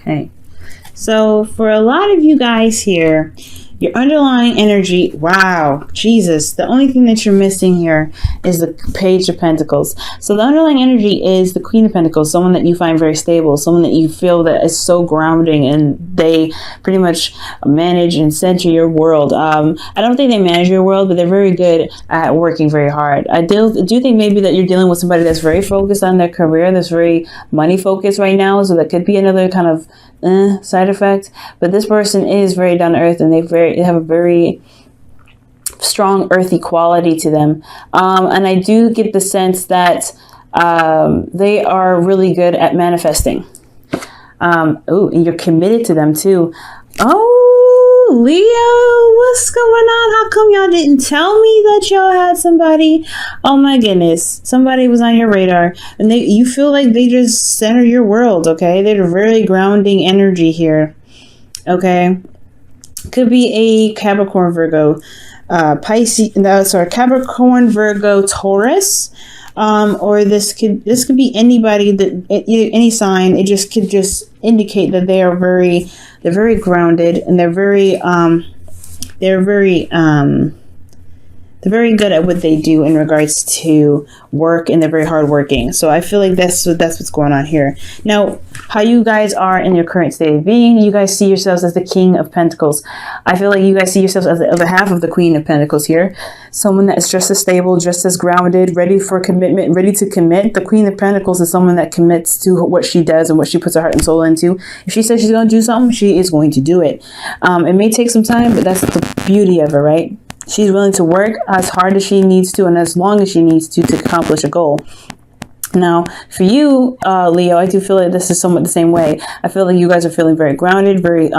Okay. So for a lot of you guys here, your underlying energy, wow, Jesus, the only thing that you're missing here is the Page of Pentacles. So the underlying energy is the Queen of Pentacles, someone that you find very stable, someone that you feel that is so grounding and they pretty much manage and center your world. I don't think they manage your world, but they're very good at working very hard. I do think maybe that you're dealing with somebody that's very focused on their career, that's very money focused right now, so that could be another kind of side effect. But this person is very down to earth, and they have a very strong earthy quality to them. And I do get the sense that they are really good at manifesting. Oh, and you're committed to them too. Oh, Leo, what's going on? How come y'all didn't tell me that y'all had somebody? Oh my goodness, somebody was on your radar, and you feel like they just center your world. Okay, they're very grounding energy here. Okay, could be a Capricorn, Virgo, Capricorn, Virgo, Taurus. Or this could be anybody any sign. It just could indicate that they're very grounded, and they're very good at what they do in regards to work, and they're very hardworking. So I feel like that's what's going on here. Now, how you guys are in your current state of being, you guys see yourselves as the King of Pentacles. I feel like you guys see yourselves as the other half of the Queen of Pentacles here. Someone that is just as stable, just as grounded, ready for commitment, ready to commit. The Queen of Pentacles is someone that commits to what she does and what she puts her heart and soul into. If she says she's going to do something, she is going to do it. It may take some time, but that's the beauty of it, right? She's willing to work as hard as she needs to and as long as she needs to accomplish a goal. Now, for you, Leo, I do feel like this is somewhat the same way. I feel like you guys are feeling very grounded, very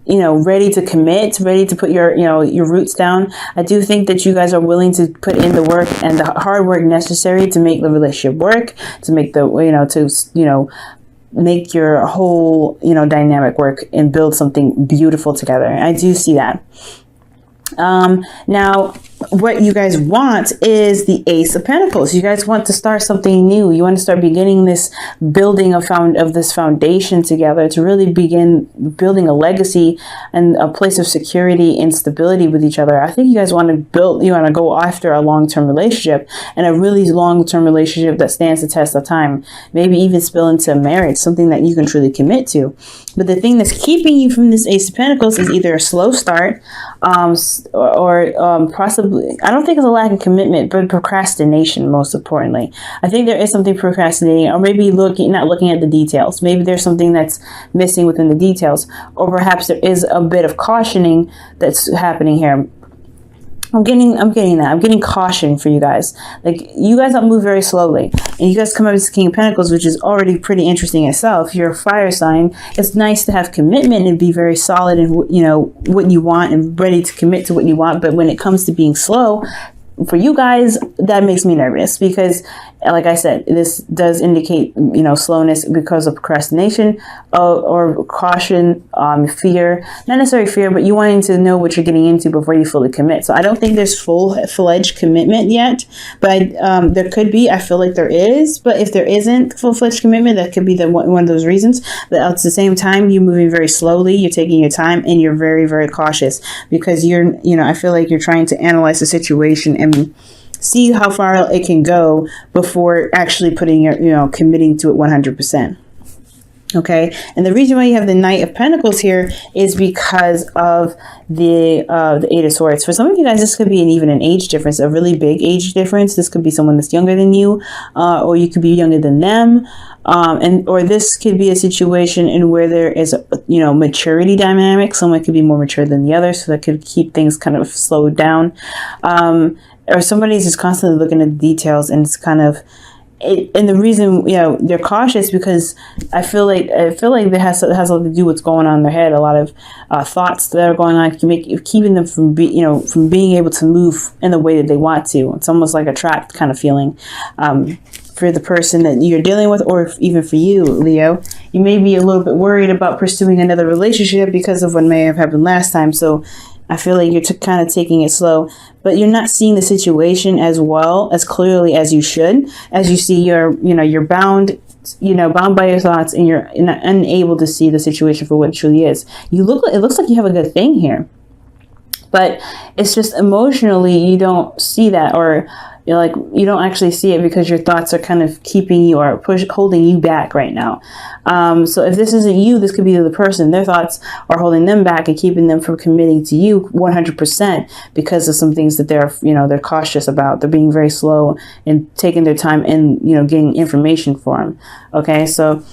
ready to commit, ready to put your roots down. I do think that you guys are willing to put in the work and the hard work necessary to make the relationship work, to make make your whole, dynamic work and build something beautiful together. I do see that. Now, what you guys want is the Ace of Pentacles. You guys want to start something new. You want to start beginning this building of this foundation together, to really begin building a legacy and a place of security and stability with each other. I think you guys want to go after a long-term relationship, and a really long-term relationship that stands the test of time. Maybe even spill into marriage, something that you can truly commit to. But the thing that's keeping you from this Ace of Pentacles is either a slow start, or possibly, I don't think it's a lack of commitment, but procrastination, most importantly. I think there is something procrastinating, or maybe not looking at the details. Maybe there's something that's missing within the details, or perhaps there is a bit of cautioning that's happening here. I'm getting that. I'm getting caution for you guys. Like, you guys don't move very slowly. And you guys come up as King of Pentacles, which is already pretty interesting itself. You're a fire sign. It's nice to have commitment and be very solid in what you want and ready to commit to what you want. But when it comes to being slow, for you guys, that makes me nervous, because, like I said, this does indicate, slowness because of procrastination, or caution, fear, not necessarily fear, but you wanting to know what you're getting into before you fully commit. So I don't think there's full-fledged commitment yet, but there could be. I feel like there is, but if there isn't full-fledged commitment, that could be one of those reasons. But at the same time, you're moving very slowly, you're taking your time, and you're very, very cautious, because I feel like you're trying to analyze the situation and see how far it can go before actually committing to it 100%. Okay, and the reason why you have the Knight of Pentacles here is because of the Eight of Swords. For some of you guys, this could be even an age difference, a really big age difference. This could be someone that's younger than you, or you could be younger than them. Or this could be a situation in where there is maturity dynamic. Someone could be more mature than the other, so that could keep things kind of slowed down. Or somebody's just constantly looking at the details, and it's kind of and the reason they're cautious, because I feel like it has something to do with what's going on in their head. A lot of thoughts that are going on keeping them from being able to move in the way that they want to. It's almost like a trapped kind of feeling. For the person that you're dealing with, or even for you, Leo, you may be a little bit worried about pursuing another relationship because of what may have happened last time. So I feel like you're kind of taking it slow, but you're not seeing the situation as clearly as you should. As you see, you're bound bound by your thoughts, and you're unable to see the situation for what it truly is. It looks like you have a good thing here, but it's just emotionally you don't see that, or you don't actually see it because your thoughts are kind of keeping you or holding you back right now. So if this isn't you, this could be the other person. Their thoughts are holding them back and keeping them from committing to you 100% because of some things that they're cautious about. They're being very slow and taking their time and, getting information for them. Okay. So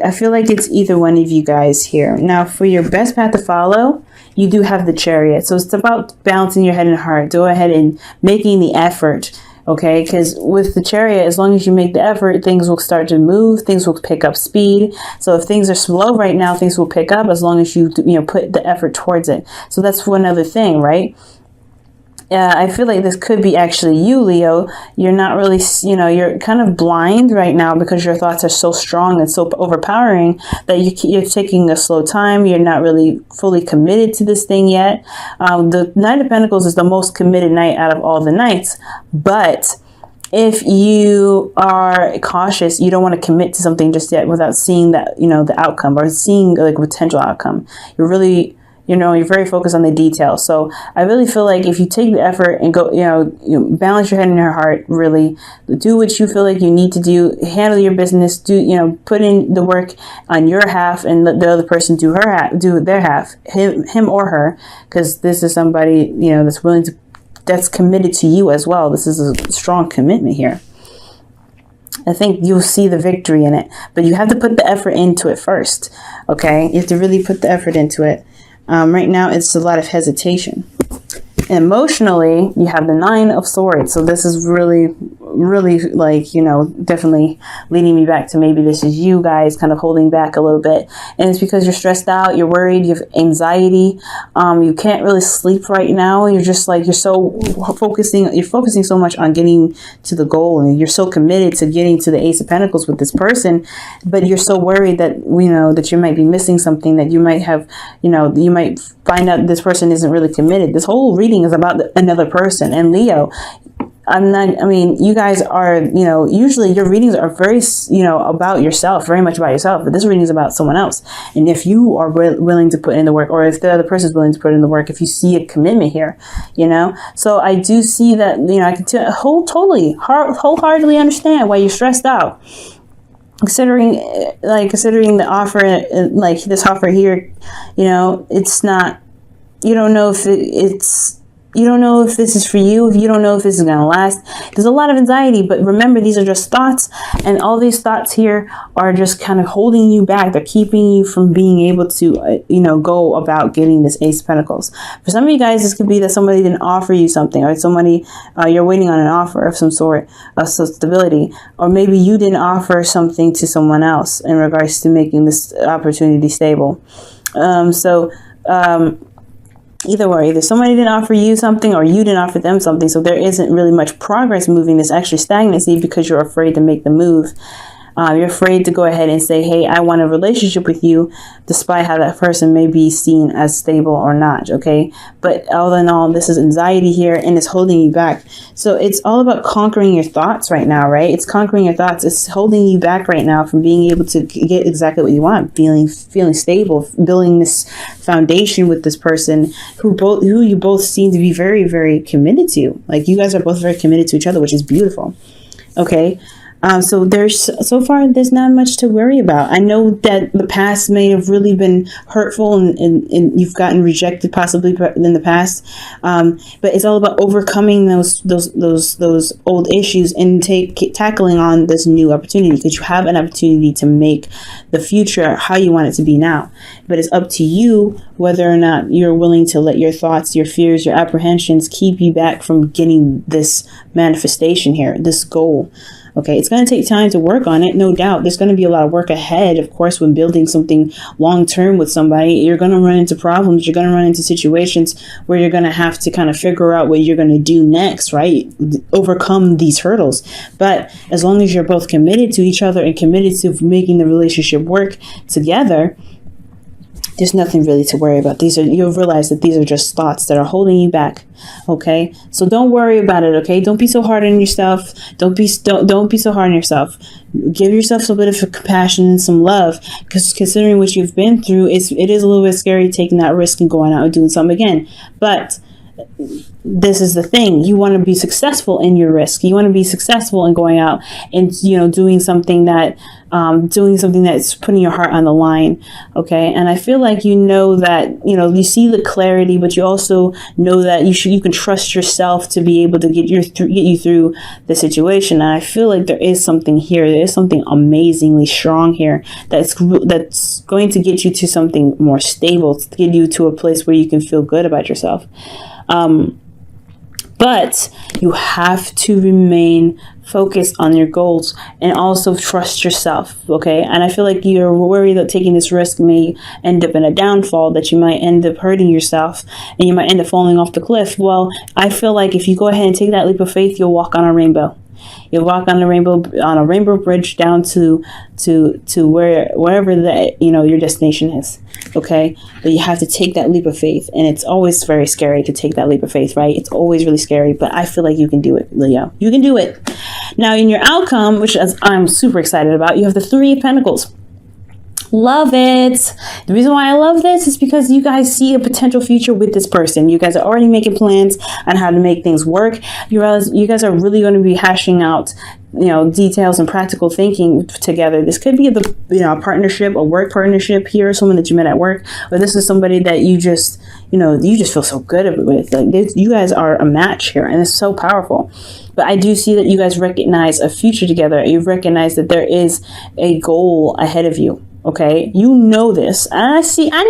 I feel like it's either one of you guys here. Now for your best path to follow, you do have the Chariot. So it's about balancing your head and heart. Go ahead and making the effort. Okay, because with the Chariot, as long as you make the effort, things will start to move, things will pick up speed. So if things are slow right now, things will pick up as long as you put the effort towards it. So that's one other thing, right? I feel like this could be actually you, Leo. You're not really, you're kind of blind right now because your thoughts are so strong and so overpowering that you're taking a slow time. You're not really fully committed to this thing yet. The Knight of Pentacles is the most committed knight out of all the knights. But if you are cautious, you don't want to commit to something just yet without seeing that, the outcome or seeing like a potential outcome. You're really... you're very focused on the details. So I really feel like if you take the effort and go, balance your head and your heart, really do what you feel like you need to do, handle your business, put in the work on your half and let the other person do their half, him or her, because this is somebody, that's committed to you as well. This is a strong commitment here. I think you'll see the victory in it, but you have to put the effort into it first. Okay. You have to really put the effort into it. Right now, it's a lot of hesitation. Emotionally, you have the Nine of Swords. So this is really, really definitely leading me back to maybe this is you guys kind of holding back a little bit. And it's because you're stressed out, you're worried, you have anxiety. You can't really sleep right now. You're just you're focusing so much on getting to the goal, and you're so committed to getting to the Ace of Pentacles with this person, but you're so worried that, that you might be missing something, that you might have, you might find out this person isn't really committed. This whole reading is about another person. And Leo, you guys are, usually your readings are very, about yourself, very much about yourself, but this reading is about someone else. And if you are willing to put in the work, or if the other person is willing to put in the work, if you see a commitment here, so I do see that, I can wholeheartedly understand why you're stressed out. Considering the offer, this offer here, it's not, you don't know if you don't know if this is for you, if you don't know if this is going to last. There's a lot of anxiety, but remember, these are just thoughts, and all these thoughts here are just kind of holding you back. They're keeping you from being able to, go about getting this Ace of Pentacles. For some of you guys, this could be that somebody didn't offer you something, or somebody, you're waiting on an offer of some sort of stability, or maybe you didn't offer something to someone else in regards to making this opportunity stable. Either way, either somebody didn't offer you something or you didn't offer them something. So there isn't really much progress moving. There's actually stagnancy because you're afraid to make the move. You're afraid to go ahead and say, hey, I want a relationship with you, despite how that person may be seen as stable or not. Okay. But all in all, this is anxiety here, and it's holding you back. So it's all about conquering your thoughts right now, right? It's conquering your thoughts. It's holding you back right now from being able to get exactly what you want, feeling stable, building this foundation with this person who you both seem to be very, very committed to. Like, you guys are both very committed to each other, which is beautiful. Okay. So so far there's not much to worry about. I know that the past may have really been hurtful, and you've gotten rejected possibly in the past. But it's all about overcoming those old issues and tackling on this new opportunity, because you have an opportunity to make the future how you want it to be now. But it's up to you whether or not you're willing to let your thoughts, your fears, your apprehensions keep you back from getting this manifestation here, this goal. Okay, it's going to take time to work on it, no doubt. There's going to be a lot of work ahead. Of course, when building something long-term with somebody, you're going to run into problems. You're going to run into situations where you're going to have to kind of figure out what you're going to do next, right? Overcome these hurdles. But as long as you're both committed to each other and committed to making the relationship work together, there's nothing really to worry about. You'll realize that these are just thoughts that are holding you back. Okay, so don't worry about it. Okay, don't be so hard on yourself. Don't be so hard on yourself. give yourself a bit of compassion and some love, because considering what you've been through, it is a little bit scary taking that risk and going out and doing something again. But this is the thing. You want to be successful in your risk. You want to be successful in going out and, doing something that's putting your heart on the line. Okay. And I feel like that, you see the clarity, but you also know that you can trust yourself to be able to get you through the situation. And I feel like there is something here. There is something amazingly strong here that's going to get you to something more stable, to get you to a place where you can feel good about yourself. But you have to remain focused on your goals and also trust yourself. Okay. And I feel like you're worried that taking this risk may end up in a downfall, that you might end up hurting yourself and you might end up falling off the cliff. Well, I feel like if you go ahead and take that leap of faith, you'll walk on a rainbow. You'll walk on a rainbow bridge down to wherever your destination is. Okay, but you have to take that leap of faith, and it's always very scary to take that leap of faith, right? It's always really scary, but I feel like you can do it, Leo. You can do it. Now, in your outcome, which I'm super excited about, you have the Three of Pentacles. Love it. The reason why I love this is because you guys see a potential future with this person. You guys are already making plans on how to make things work. You guys are really going to be hashing out, details and practical thinking together. This could be a partnership, a work partnership here, someone that you met at work, or this is somebody that you just feel so good with. Like, you guys are a match here, and it's so powerful. But I do see that you guys recognize a future together. You recognize that there is a goal ahead of you. Okay, you know this. I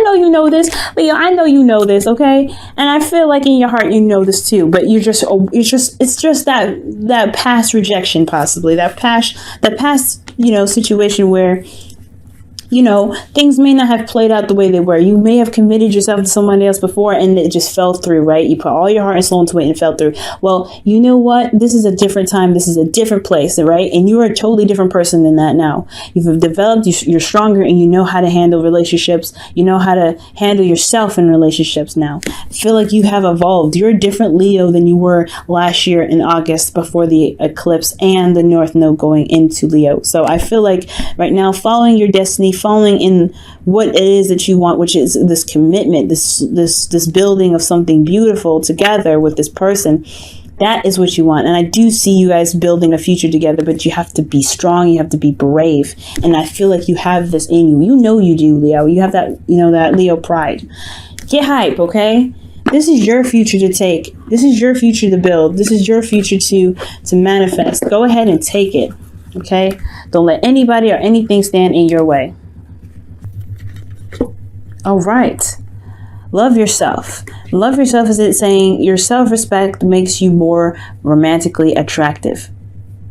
know you know this, Leo. I know you know this. Okay, and I feel like in your heart you know this too. But it's just that past rejection, possibly that past situation where things may not have played out the way they were. You may have committed yourself to somebody else before and it just fell through, right? You put all your heart and soul into it and it fell through. Well, you know what? This is a different time. This is a different place, right? And you are a totally different person than that now. You've developed, you're stronger, and you know how to handle relationships. You know how to handle yourself in relationships now. I feel like you have evolved. You're a different Leo than you were last year in August before the eclipse and the North Node going into Leo. So I feel like right now, following your destiny, following in what it is that you want, which is this commitment, this building of something beautiful together with this person. That is what you want. And I do see you guys building a future together, but you have to be strong. You have to be brave. And I feel like you have this in you. You know you do, Leo. You have that, that Leo pride. Get hype, okay? This is your future to take. This is your future to build. This is your future to manifest. Go ahead and take it, okay? Don't let anybody or anything stand in your way. All right. Love yourself. Love yourself is it saying your self-respect makes you more romantically attractive.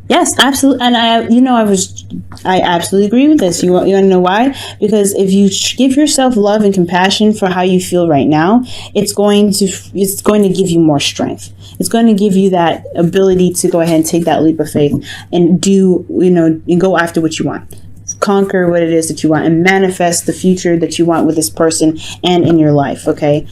Yes, absolutely. And I absolutely agree with this. You want to know why? Because if you give yourself love and compassion for how you feel right now, it's going to give you more strength. It's going to give you that ability to go ahead and take that leap of faith and and go after what you want. Conquer what it is that you want and manifest the future that you want with this person and in your life, okay?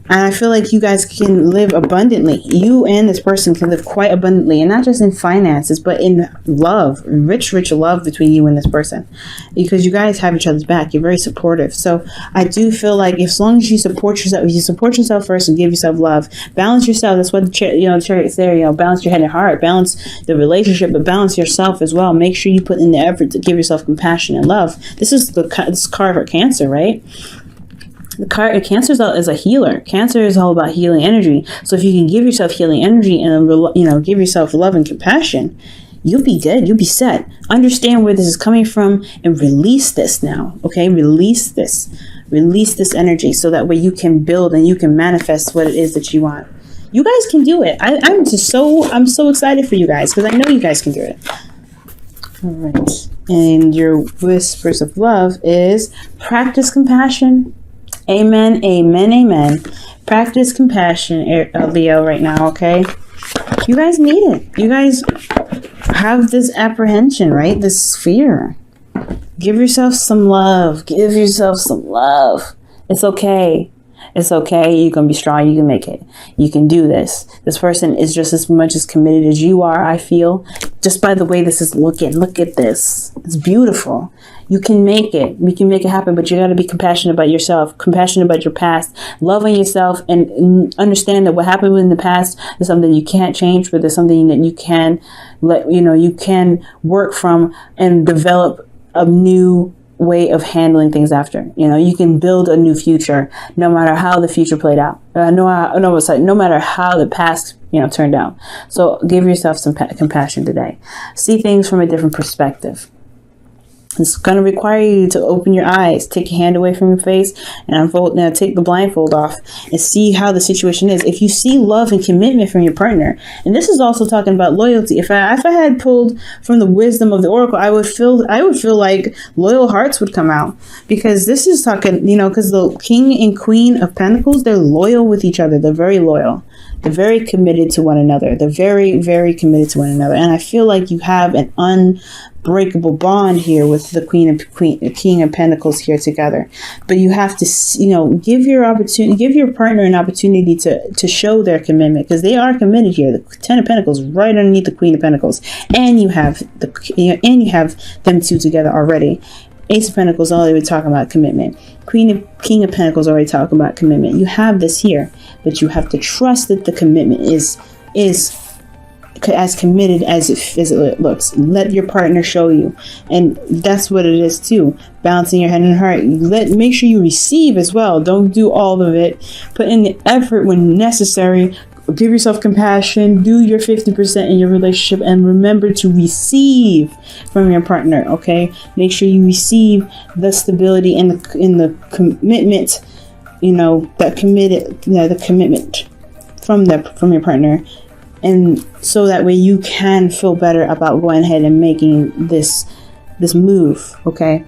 And I feel like you guys can live abundantly. You and this person can live quite abundantly, and not just in finances, but in love, rich love between you and this person, because you guys have each other's back. You're very supportive. So I do feel like as long as you support yourself first and give yourself love, balance yourself. That's what the chariot there. Balance your head and heart, balance the relationship, but balance yourself as well. Make sure you put in the effort to give yourself compassion and love. This is this card for Cancer, right? The card Cancer is a healer. Cancer is all about healing energy. So if you can give yourself healing energy and give yourself love and compassion, you'll be good. You'll be set. Understand where this is coming from and release this now. Okay, release this energy so that way you can build and you can manifest what it is that you want. You guys can do it. I'm so excited for you guys because I know you guys can do it. All right, and your whispers of love is practice compassion. Amen, amen, amen. Practice compassion, Leo, right now, okay? You guys need it. You guys have this apprehension, right? This fear. Give yourself some love. Give yourself some love. It's okay. It's okay. You can be strong. You can make it. You can do this. This person is just as much as committed as you are, I feel. Just by the way this is looking. Look at this. It's beautiful. You can make it. We can make it happen, but you got to be compassionate about yourself, compassionate about your past, love on yourself, and understand that what happened in the past is something you can't change, but there's something that you can you can work from and develop a new way of handling things after. You can build a new future no matter how the future played out. No matter how the past turned out. So give yourself some compassion today. See things from a different perspective. It's going to require you to open your eyes, take your hand away from your face, and take the blindfold off and see how the situation is. If you see love and commitment from your partner, and this is also talking about loyalty. If I had pulled from the wisdom of the oracle, I would feel like loyal hearts would come out, because this is talking, because the king and queen of pentacles, they're loyal with each other. They're very loyal. They're very committed to one another. They're very, very committed to one another. And I feel like you have an unbreakable bond here with the king of pentacles here together. But you have to, give your partner an opportunity to show their commitment, because they are committed here. The 10 of Pentacles right underneath the Queen of Pentacles, and you have them two together already. Ace of Pentacles already talking about commitment. King of Pentacles already talking about commitment. You have this here, but you have to trust that the commitment is as committed as it looks. Let your partner show you, and that's what it is too. Balancing your head and heart. Make sure you receive as well. Don't do all of it. Put in the effort when necessary. Give yourself compassion. Do your 50% in your relationship, and remember to receive from your partner. Okay, make sure you receive the stability and the commitment. The commitment from your partner, and so that way you can feel better about going ahead and making this move. Okay.